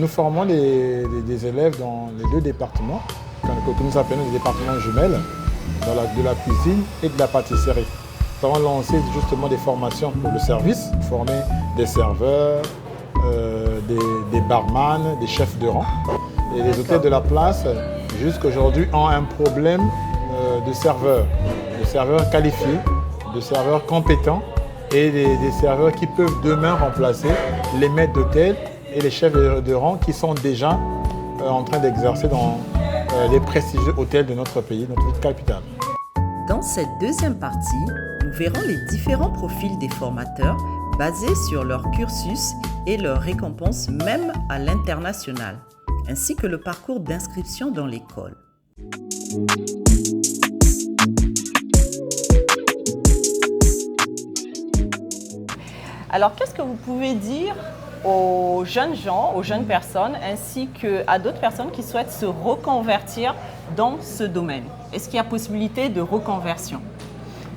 Nous formons des élèves dans les deux départements, que nous appelons les départements jumelles, de la cuisine et de la pâtisserie. Nous avons lancé justement des formations pour le service, former des serveurs, des barman, des chefs de rang. Et les hôtels de la place, jusqu'aujourd'hui, ont un problème de serveurs qualifiés, de serveurs compétents et des serveurs qui peuvent demain remplacer les maîtres d'hôtel et les chefs de rang qui sont déjà en train d'exercer dans les prestigieux hôtels de notre pays, notre ville capitale. Dans cette deuxième partie, nous verrons les différents profils des formateurs basés sur leur cursus et leurs récompenses même à l'international, ainsi que le parcours d'inscription dans l'école. Alors, qu'est-ce que vous pouvez dire aux jeunes gens, aux jeunes personnes, ainsi qu'à d'autres personnes qui souhaitent se reconvertir dans ce domaine? Est-ce qu'il y a possibilité de reconversion?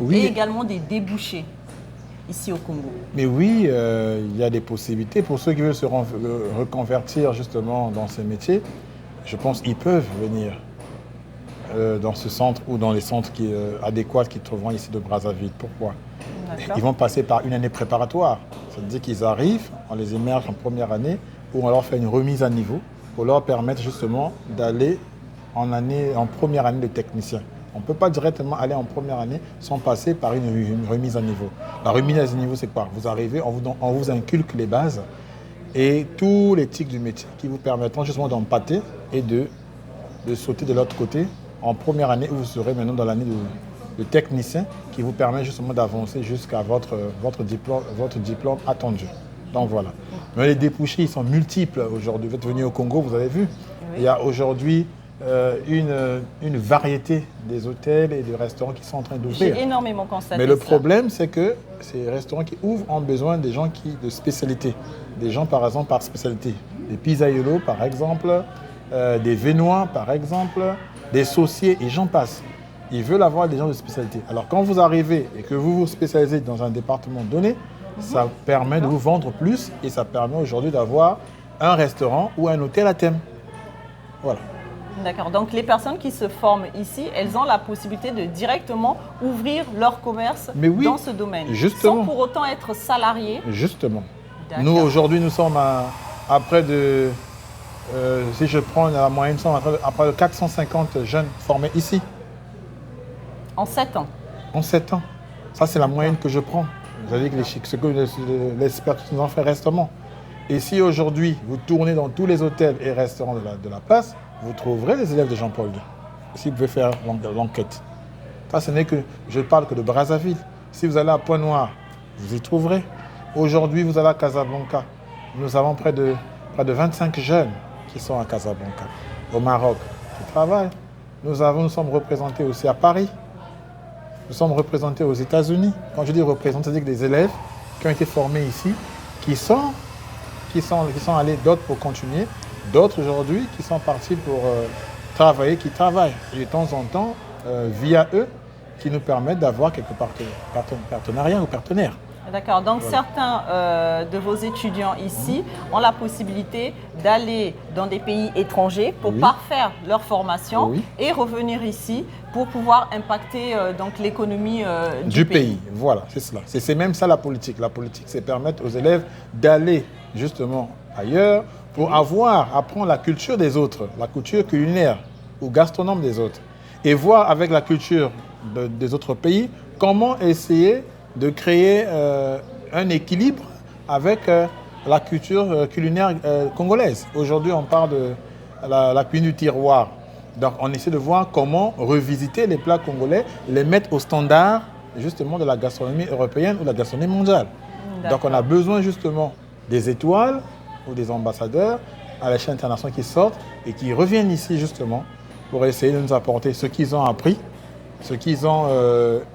Oui. Et également des débouchés ici au Congo? Mais oui, il y a des possibilités. Pour ceux qui veulent se reconvertir justement dans ces métiers, je pense qu'ils peuvent venir dans ce centre ou dans les centres adéquats qu'ils trouveront ici de Brazzaville. Pourquoi? Ils vont passer par une année préparatoire. C'est-à-dire qu'ils arrivent, on les immerge en première année, où on leur fait une remise à niveau pour leur permettre justement d'aller en première année de technicien. On ne peut pas directement aller en première année sans passer par une remise à niveau. La remise à niveau, c'est quoi? Vous arrivez, on vous inculque les bases et tous les tics du métier qui vous permettront justement d'empâter et de sauter de l'autre côté en première année où vous serez maintenant dans l'année de technicien qui vous permet justement d'avancer jusqu'à votre diplôme attendu. Donc voilà. Mais les débouchés, ils sont multiples aujourd'hui. Vous êtes venu au Congo, vous avez vu. Oui. Il y a aujourd'hui une variété des hôtels et de restaurants qui sont en train d'ouvrir. J'ai énormément constaté. Mais le problème, c'est que ces restaurants qui ouvrent ont besoin des gens de spécialité. Des gens, par exemple, par spécialité. Des pizzaiolos, par exemple, des vénois, par exemple, des sauciers, et j'en passe. Ils veulent avoir des gens de spécialité. Alors, quand vous arrivez et que vous vous spécialisez dans un département donné, ça permet de vous vendre plus et ça permet aujourd'hui d'avoir un restaurant ou un hôtel à thème. Voilà. D'accord. Donc, les personnes qui se forment ici, elles ont la possibilité de directement ouvrir leur commerce dans ce domaine. Justement. Sans pour autant être salariés. Justement. Nous, aujourd'hui, nous sommes à près de, si je prends la moyenne, nous sommes à près de 450 jeunes formés ici. En 7 ans? En 7 ans. Ça, c'est la moyenne que je prends. Vous avez dit ce que l'expert nous en fait récemment. Et si aujourd'hui, vous tournez dans tous les hôtels et restaurants de la place, vous trouverez les élèves de Jean-Paul II. Si vous pouvez faire l'enquête. Ça, ce n'est que, je parle que de Brazzaville. Si vous allez à Pointe-Noire, vous y trouverez. Aujourd'hui, vous allez à Casablanca. Nous avons près de 25 jeunes qui sont à Casablanca, au Maroc, qui travaillent. Nous sommes représentés aussi à Paris. Nous sommes représentés aux États-Unis. Quand je dis représentés, c'est-à-dire que des élèves qui ont été formés ici, qui sont allés, d'autres pour continuer, d'autres aujourd'hui qui sont partis pour travailler, qui travaillent. Et de temps en temps, via eux, qui nous permettent d'avoir quelques partenariats ou partenaires. D'accord. Donc, certains de vos étudiants ici ont la possibilité d'aller dans des pays étrangers pour parfaire leur formation et revenir ici pour pouvoir impacter donc l'économie du pays. Voilà, c'est cela. C'est même ça la politique. La politique, c'est permettre aux élèves d'aller justement ailleurs pour apprendre la culture des autres, la culture culinaire ou gastronome des autres. Et voir avec la culture des autres pays comment essayer de créer un équilibre avec la culture culinaire congolaise. Aujourd'hui, on parle de la cuisine du tiroir. Donc, on essaie de voir comment revisiter les plats congolais, les mettre au standard justement de la gastronomie européenne ou de la gastronomie mondiale. Donc, on a besoin justement des étoiles ou des ambassadeurs à l'échelle internationale qui sortent et qui reviennent ici justement pour essayer de nous apporter ce qu'ils ont appris, ce qu'ils ont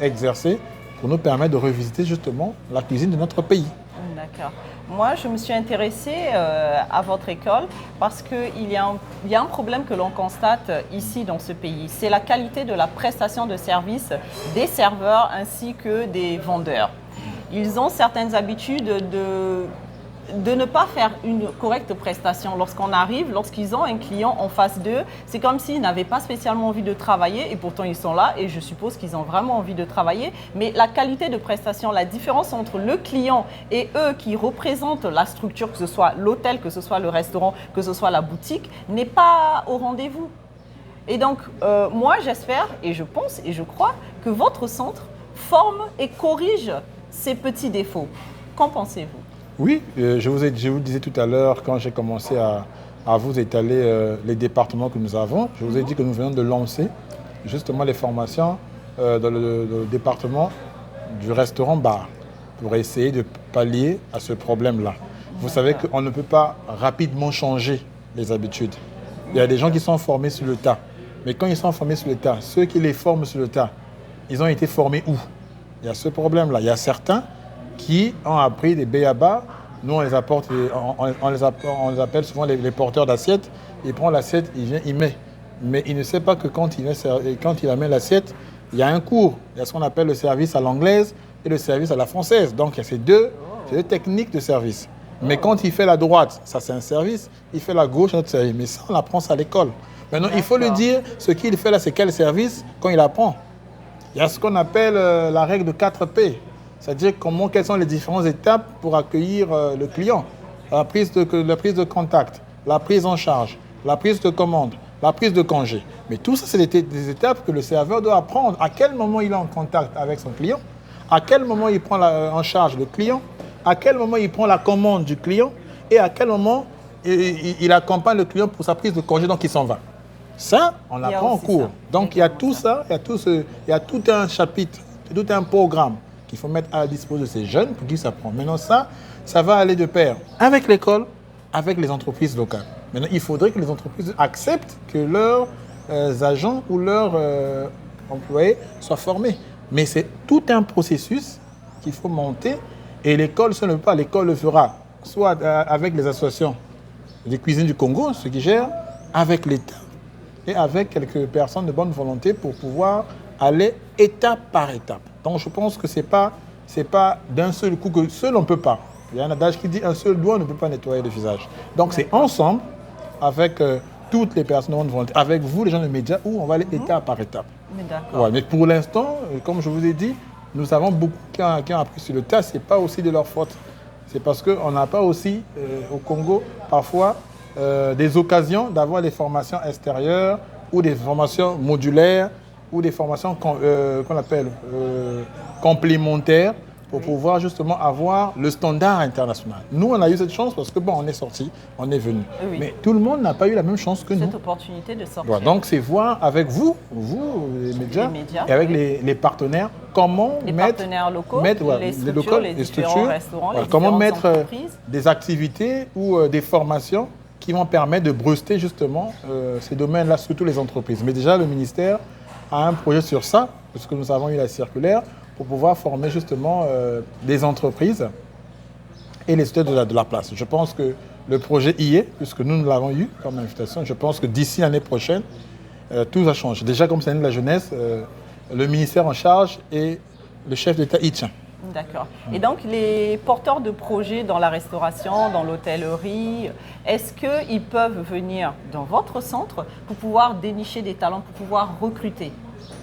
exercé, pour nous permettre de revisiter justement la cuisine de notre pays. D'accord. Moi, je me suis intéressée à votre école parce qu'il y a un problème que l'on constate ici dans ce pays. C'est la qualité de la prestation de service des serveurs ainsi que des vendeurs. Ils ont certaines habitudes de ne pas faire une correcte prestation. Lorsqu'on arrive, lorsqu'ils ont un client en face d'eux, c'est comme s'ils n'avaient pas spécialement envie de travailler et pourtant ils sont là et je suppose qu'ils ont vraiment envie de travailler. Mais la qualité de prestation, la différence entre le client et eux qui représentent la structure, que ce soit l'hôtel, que ce soit le restaurant, que ce soit la boutique, n'est pas au rendez-vous. Et donc, moi j'espère et je pense et je crois que votre centre forme et corrige ces petits défauts. Qu'en pensez-vous? Oui, je vous disais tout à l'heure, quand j'ai commencé à vous étaler les départements que nous avons, je vous ai dit que nous venons de lancer justement les formations dans le département du restaurant-bar pour essayer de pallier à ce problème-là. Vous savez qu'on ne peut pas rapidement changer les habitudes. Il y a des gens qui sont formés sur le tas. Mais quand ils sont formés sur le tas, ceux qui les forment sur le tas, ils ont été formés où? Il y a ce problème-là. Il y a certains qui ont appris des b.a.-ba. Nous, on les apporte, on les appelle souvent les porteurs d'assiettes. Il prend l'assiette, il vient, il met. Mais il ne sait pas que quand il amène l'assiette, il y a un cours. Il y a ce qu'on appelle le service à l'anglaise et le service à la française. Donc, il y a ces deux techniques de service. Mais quand il fait la droite, ça c'est un service. Il fait la gauche, un autre service. Mais ça, on apprend ça à l'école. Maintenant, il faut lui dire, ce qu'il fait là, c'est quel service quand il apprend. Il y a ce qu'on appelle la règle de 4P. C'est-à-dire quelles sont les différentes étapes pour accueillir le client. La prise de contact, la prise en charge, la prise de commande, la prise de congé. Mais tout ça, c'est des étapes que le serveur doit apprendre. À quel moment il est en contact avec son client, à quel moment il prend en charge le client, à quel moment il prend la commande du client et à quel moment il accompagne le client pour sa prise de congé, donc il s'en va. Ça, on l'apprend en cours. Donc il y a tout ça, il y a tout un chapitre, tout un programme qu'il faut mettre à la disposition de ces jeunes pour qu'ils s'apprennent. Maintenant ça va aller de pair avec l'école, avec les entreprises locales. Maintenant, il faudrait que les entreprises acceptent que leurs agents ou leurs employés soient formés. Mais c'est tout un processus qu'il faut monter et l'école, ce n'est pas l'école le fera, soit avec les associations des cuisines du Congo, ceux qui gèrent, avec l'État et avec quelques personnes de bonne volonté pour pouvoir aller étape par étape. Donc je pense que ce n'est pas d'un seul coup que seul on ne peut pas. Il y a un adage qui dit un seul doigt ne peut pas nettoyer le visage. Donc c'est ensemble, avec toutes les personnes de bonne volonté, avec vous les gens de médias, où on va aller étape par étape. Ouais, mais pour l'instant, comme je vous ai dit, nous avons beaucoup qui ont appris sur le tas, ce n'est pas aussi de leur faute. C'est parce qu'on n'a pas aussi au Congo parfois des occasions d'avoir des formations extérieures ou des formations modulaires ou des formations qu'on appelle complémentaires pour pouvoir justement avoir le standard international. Nous, on a eu cette chance parce que, bon, on est sorti, on est venu. Oui. Mais tout le monde n'a pas eu la même chance que nous. Cette opportunité de sortir. Voilà, donc, c'est voir avec vous, les médias et avec les partenaires, comment partenaires locaux, les structures, restaurants, voilà, comment mettre des activités ou des formations qui vont permettre de breuster justement ces domaines-là, surtout les entreprises. Mais déjà, le ministère a un projet sur ça, parce que nous avons eu la circulaire, pour pouvoir former justement des entreprises et les étudiants de la place. Je pense que le projet y est, puisque nous l'avons eu comme invitation. Je pense que d'ici l'année prochaine, tout va changer. Déjà, comme c'est l'année de la jeunesse, le ministère en charge et le chef d'État y tient. D'accord. Et donc, les porteurs de projets dans la restauration, dans l'hôtellerie, est-ce qu'ils peuvent venir dans votre centre pour pouvoir dénicher des talents, pour pouvoir recruter?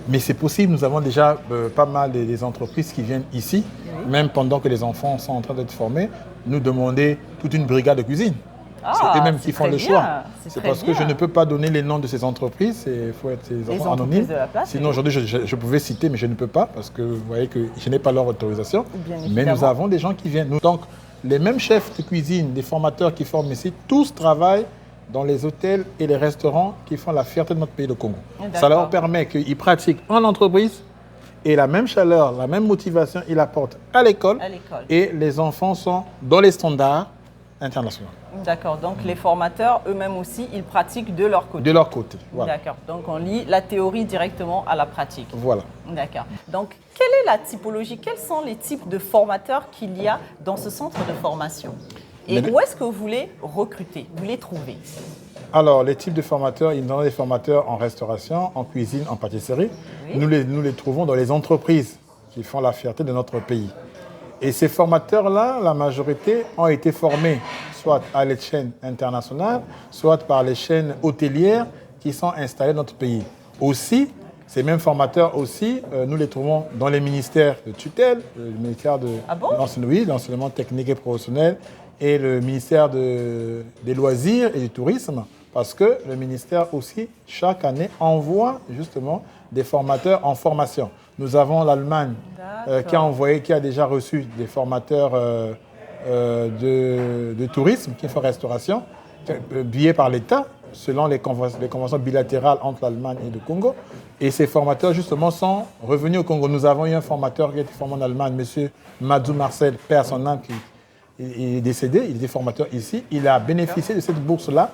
Mais c'est possible, nous avons déjà pas mal des entreprises qui viennent ici, même pendant que les enfants sont en train d'être formés, nous demander toute une brigade de cuisine. C'est eux-mêmes qui font le choix. C'est parce que je ne peux pas donner les noms de ces entreprises, il faut être des enfants anonymes. Sinon, aujourd'hui, je pouvais citer, mais je ne peux pas parce que vous voyez que je n'ai pas leur autorisation. Mais nous avons des gens qui viennent. Donc, les mêmes chefs de cuisine, des formateurs qui forment ici, tous travaillent dans les hôtels et les restaurants qui font la fierté de notre pays, le Congo. Ça leur permet qu'ils pratiquent en entreprise et la même chaleur, la même motivation, ils l'apportent à l'école. Et les enfants sont dans les standards internationaux. D'accord, donc les formateurs eux-mêmes aussi, ils pratiquent de leur côté. De leur côté, voilà. D'accord, donc on lie la théorie directement à la pratique. Voilà. D'accord, donc quelle est la typologie, quels sont les types de formateurs qu'il y a dans ce centre de formation? Et où est-ce que vous voulez recruter, vous les trouver? Alors, les types de formateurs, il y en a des formateurs en restauration, en cuisine, en pâtisserie. Oui. Nous les trouvons dans les entreprises qui font la fierté de notre pays. Et ces formateurs-là, la majorité, ont été formés soit à les chaînes internationales, soit par les chaînes hôtelières qui sont installées dans notre pays. Aussi, ces mêmes formateurs aussi, nous les trouvons dans les ministères de tutelle, le ministère de l'enseignement technique et professionnel et le ministère des loisirs et du tourisme, parce que le ministère aussi, chaque année, envoie justement des formateurs en formation. Nous avons l'Allemagne qui a déjà reçu des formateurs de tourisme qui font restauration, payés par l'État, selon les conventions bilatérales entre l'Allemagne et le Congo. Et ces formateurs, justement, sont revenus au Congo. Nous avons eu un formateur qui a été formé en Allemagne, M. Madou Marcel, père son âme, qui est décédé. Il était formateur ici. Il a bénéficié de cette bourse-là,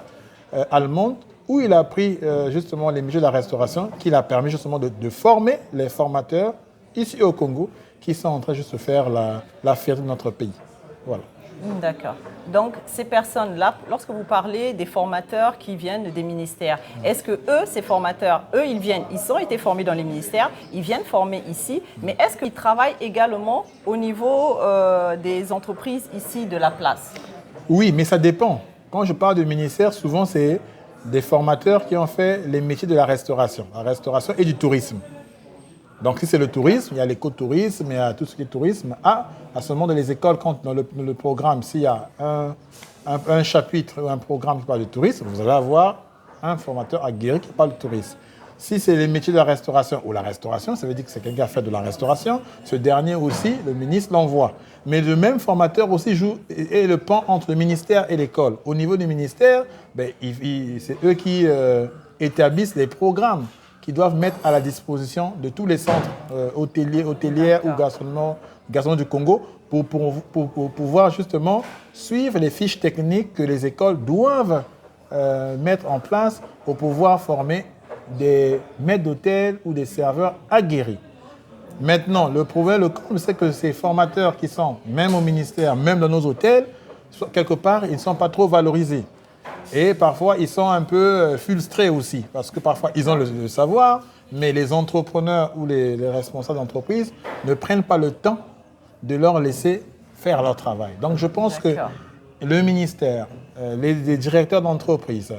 allemande, où il a appris justement les métiers de la restauration, qui l'a permis justement de former les formateurs ici au Congo, qui sont en train juste de faire la fierté de notre pays. Voilà. D'accord. Donc, ces personnes-là, lorsque vous parlez des formateurs qui viennent des ministères, est-ce que eux, ces formateurs, ils ont été formés dans les ministères, ils viennent former ici, mais est-ce qu'ils travaillent également au niveau des entreprises ici de la place? Oui, mais ça dépend. Quand je parle de ministère, souvent c'est des formateurs qui ont fait les métiers de la restauration et du tourisme. Donc, si c'est le tourisme, il y a l'écotourisme, il y a tout ce qui est tourisme. À ce moment, dans les écoles, quand dans le programme, s'il y a un chapitre ou un programme qui parle de tourisme, vous allez avoir un formateur aguerri qui parle de tourisme. Si c'est les métiers de la restauration ou la restauration, ça veut dire que c'est quelqu'un qui a fait de la restauration. Ce dernier aussi, le ministre l'envoie. Mais le même formateur aussi joue est le pont entre le ministère et l'école. Au niveau du ministère, c'est eux qui établissent les programmes qui doivent mettre à la disposition de tous les centres hôtelières ou gastronomiques du Congo pour pouvoir justement suivre les fiches techniques que les écoles doivent mettre en place pour pouvoir former des maîtres d'hôtel ou des serveurs aguerris. Maintenant, le problème, c'est que ces formateurs qui sont, même au ministère, même dans nos hôtels, quelque part, ils ne sont pas trop valorisés. Et parfois, ils sont un peu frustrés aussi, parce que parfois, ils ont le savoir, mais les entrepreneurs ou les responsables d'entreprise ne prennent pas le temps de leur laisser faire leur travail. Donc, je pense que le ministère, les directeurs d'entreprise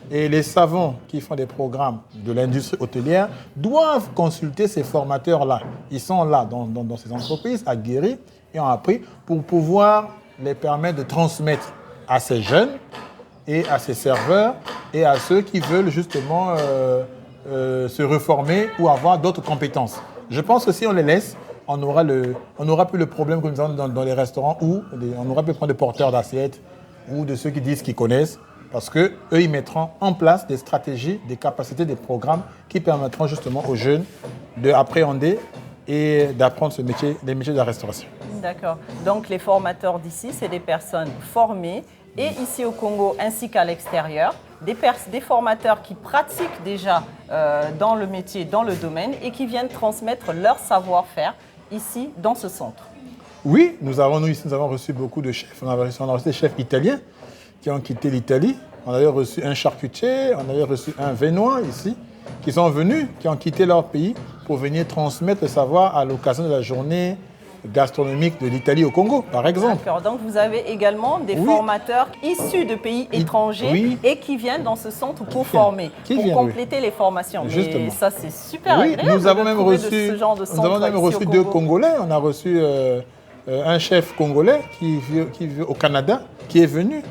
et les savants qui font des programmes de l'industrie hôtelière doivent consulter ces formateurs-là. Ils sont là dans ces entreprises, aguerris et ont appris pour pouvoir les permettre de transmettre à ces jeunes et à ces serveurs et à ceux qui veulent justement se reformer ou avoir d'autres compétences. Je pense que si on les laisse, on n'aura plus le problème que nous avons dans les restaurants où on aura pu prendre des porteurs d'assiettes ou de ceux qui disent qu'ils connaissent, parce qu'eux, ils mettront en place des stratégies, des capacités, des programmes qui permettront justement aux jeunes d'appréhender et d'apprendre les métiers de la restauration. D'accord. Donc les formateurs d'ici, c'est des personnes formées et ici au Congo ainsi qu'à l'extérieur, des formateurs qui pratiquent déjà dans le métier, dans le domaine et qui viennent transmettre leur savoir-faire ici dans ce centre. Oui, nous avons reçu beaucoup de chefs. On a reçu des chefs italiens qui ont quitté l'Italie. On avait reçu un charcutier, on avait reçu un Vénois ici, qui sont venus, qui ont quitté leur pays pour venir transmettre le savoir à l'occasion de la journée gastronomique de l'Italie au Congo, par exemple. D'accord, donc vous avez également des formateurs issus de pays étrangers et qui viennent dans ce centre pour former, pour compléter les formations. Justement. Mais ça, c'est super agréable. Nous avons même reçu 2 Congolais. On a reçu un chef congolais qui vit au Canada, qui est venu.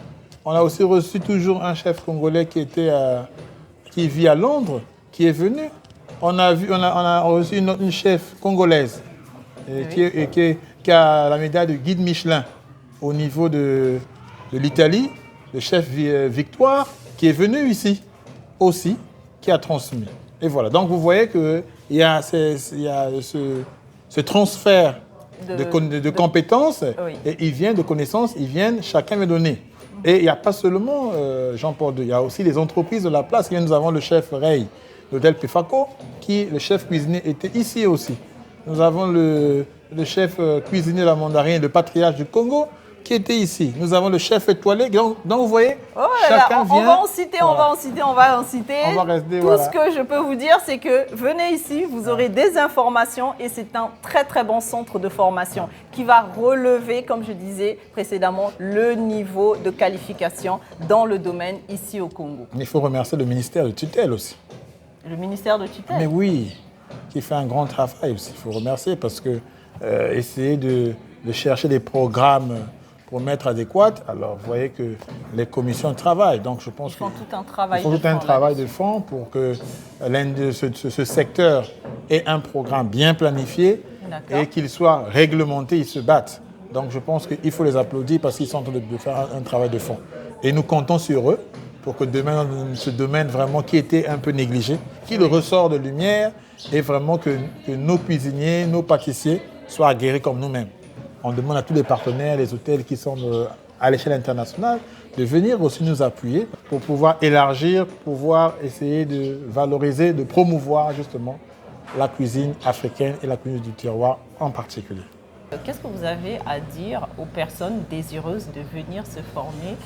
On a aussi reçu toujours un chef congolais qui vit à Londres, qui est venu. On a reçu une chef congolaise qui a la médaille de guide Michelin au niveau de l'Italie, le chef Victoire, qui est venu ici aussi, qui a transmis. Et voilà, donc vous voyez qu'il y a ce transfert de compétences, et ils viennent de connaissances, chacun vient donner. Et il n'y a pas seulement Jean-Paul II, il y a aussi les entreprises de la place. Nous avons le chef Rey, l'hôtel Pifaco, le chef cuisinier était ici aussi. Nous avons le chef cuisinier de la Mandarine, le patriarche du Congo, qui étaient ici. Nous avons le chef étoilé. Donc vous voyez, chacun vient. On va en citer. On va rester, Tout ce que je peux vous dire, c'est que venez ici, vous aurez des informations et c'est un très très bon centre de formation qui va relever, comme je disais précédemment, le niveau de qualification dans le domaine ici au Congo. Il faut remercier le ministère de tutelle aussi. Le ministère de tutelle? Mais oui, qui fait un grand travail aussi. Il faut remercier parce que essayer de chercher des programmes pour mettre adéquats, alors vous voyez que les commissions travaillent. Donc je pense ils font tout un travail de fond pour que ce secteur ait un programme bien planifié et qu'il soit réglementé, ils se battent. Donc je pense qu'il faut les applaudir parce qu'ils sont en train de faire un travail de fond. Et nous comptons sur eux pour que demain, ce domaine vraiment qui était un peu négligé, qu'il ressort de lumière et vraiment que nos cuisiniers, nos pâtissiers soient aguerris comme nous-mêmes. On demande à tous les partenaires, les hôtels qui sont à l'échelle internationale, de venir aussi nous appuyer pour pouvoir élargir, pouvoir essayer de valoriser, de promouvoir justement la cuisine africaine et la cuisine du terroir en particulier. Qu'est-ce que vous avez à dire aux personnes désireuses de venir se former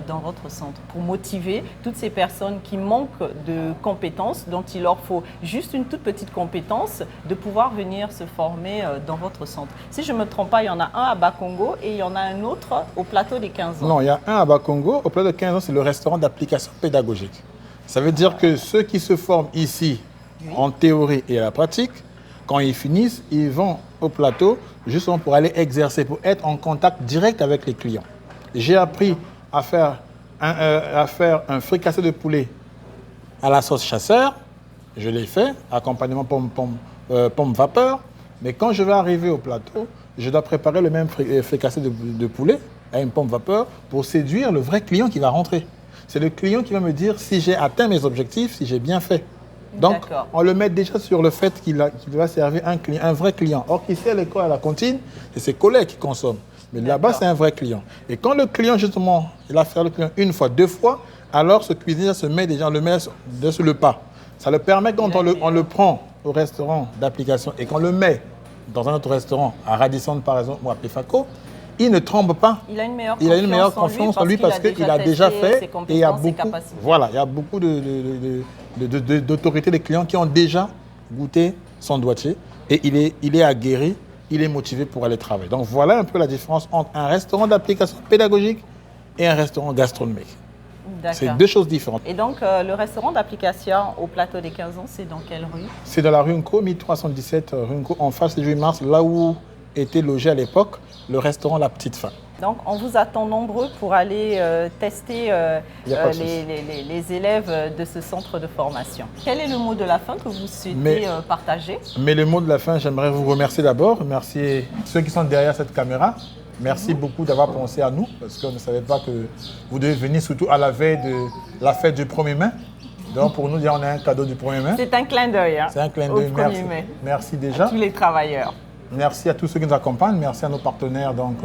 dans votre centre pour motiver toutes ces personnes qui manquent de compétences, dont il leur faut juste une toute petite compétence, de pouvoir venir se former dans votre centre? Si je ne me trompe pas, il y en a un à Bakongo et il y en a un autre au plateau des 15 ans. Non, il y a un à Bakongo. Au plateau des 15 ans, c'est le restaurant d'application pédagogique. Ça veut dire que ceux qui se forment ici, en théorie et à la pratique, quand ils finissent, ils vont au plateau justement pour aller exercer, pour être en contact direct avec les clients. J'ai appris à faire un fricassé de poulet à la sauce chasseur. Je l'ai fait, accompagnement pomme vapeur. Mais quand je vais arriver au plateau, je dois préparer le même fricassé de poulet à une pomme vapeur pour séduire le vrai client qui va rentrer. C'est le client qui va me dire si j'ai atteint mes objectifs, si j'ai bien fait. Donc, on le met déjà sur le fait qu'il va servir un vrai client. Or, ici, à l'école, à la cantine, c'est ses collègues qui consomment. Mais là-bas, c'est un vrai client. Et quand le client, justement, il a fait le client une fois, deux fois, alors ce cuisinier se met déjà, on le met sur le pas. Ça le permet, quand on le prend au restaurant d'application et qu'on le met dans un autre restaurant, à Radisson par exemple, ou à Pefaco, il ne tremble pas. Il a une meilleure confiance en lui parce qu'il a déjà fait. Et il y a beaucoup d'autorités, des clients qui ont déjà goûté son doigtier et il est aguerri, il est motivé pour aller travailler. Donc voilà un peu la différence entre un restaurant d'application pédagogique et un restaurant gastronomique. C'est deux choses différentes. Et donc le restaurant d'application au plateau des 15 ans, c'est dans quelle rue? C'est dans la rue Nko, 1317 rue Nko, en face du 8 mars, là où était logé à l'époque le restaurant La Petite Faim. Donc, on vous attend nombreux pour aller tester les élèves de ce centre de formation. Quel est le mot de la fin que vous souhaitez partager? Mais le mot de la fin, j'aimerais vous remercier d'abord. Remercier ceux qui sont derrière cette caméra. Merci beaucoup d'avoir pensé à nous, parce qu'on ne savait pas que vous devez venir, surtout à la veille de la fête du 1er mai. Donc, pour nous, on a un cadeau du 1er mai. C'est un clin d'œil. C'est un clin d'œil. Merci. Merci déjà. À tous les travailleurs. Merci à tous ceux qui nous accompagnent. Merci à nos partenaires, donc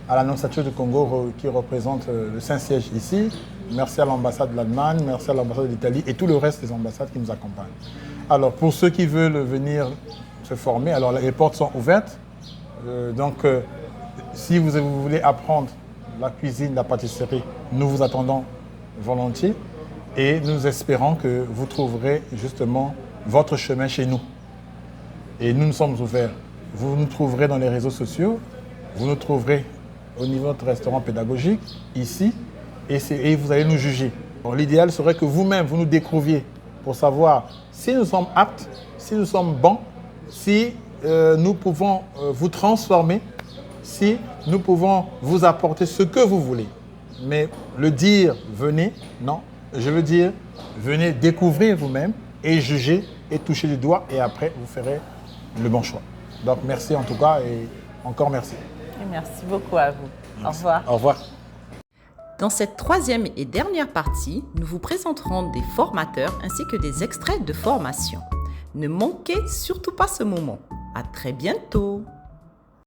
à l'Annonciature du Congo qui représente le Saint-Siège ici. Merci à l'ambassade de l'Allemagne, merci à l'ambassade d'Italie et tout le reste des ambassades qui nous accompagnent. Alors, pour ceux qui veulent venir se former, alors les portes sont ouvertes. Si vous voulez apprendre la cuisine, la pâtisserie, nous vous attendons volontiers et nous espérons que vous trouverez justement votre chemin chez nous. Et nous sommes ouverts. Vous nous trouverez dans les réseaux sociaux, vous nous trouverez au niveau de notre restaurant pédagogique, ici, et vous allez nous juger. L'idéal serait que vous-même, vous nous découvriez pour savoir si nous sommes aptes, si nous sommes bons, si nous pouvons vous transformer, si nous pouvons vous apporter ce que vous voulez. Mais le dire « venez », non. Je veux dire « venez découvrir vous-même et juger et toucher du doigt et après vous ferez le bon choix ». Donc merci en tout cas et encore merci. Et merci beaucoup à vous. Merci. Au revoir. Au revoir. Dans cette troisième et dernière partie, nous vous présenterons des formateurs ainsi que des extraits de formation. Ne manquez surtout pas ce moment. À très bientôt.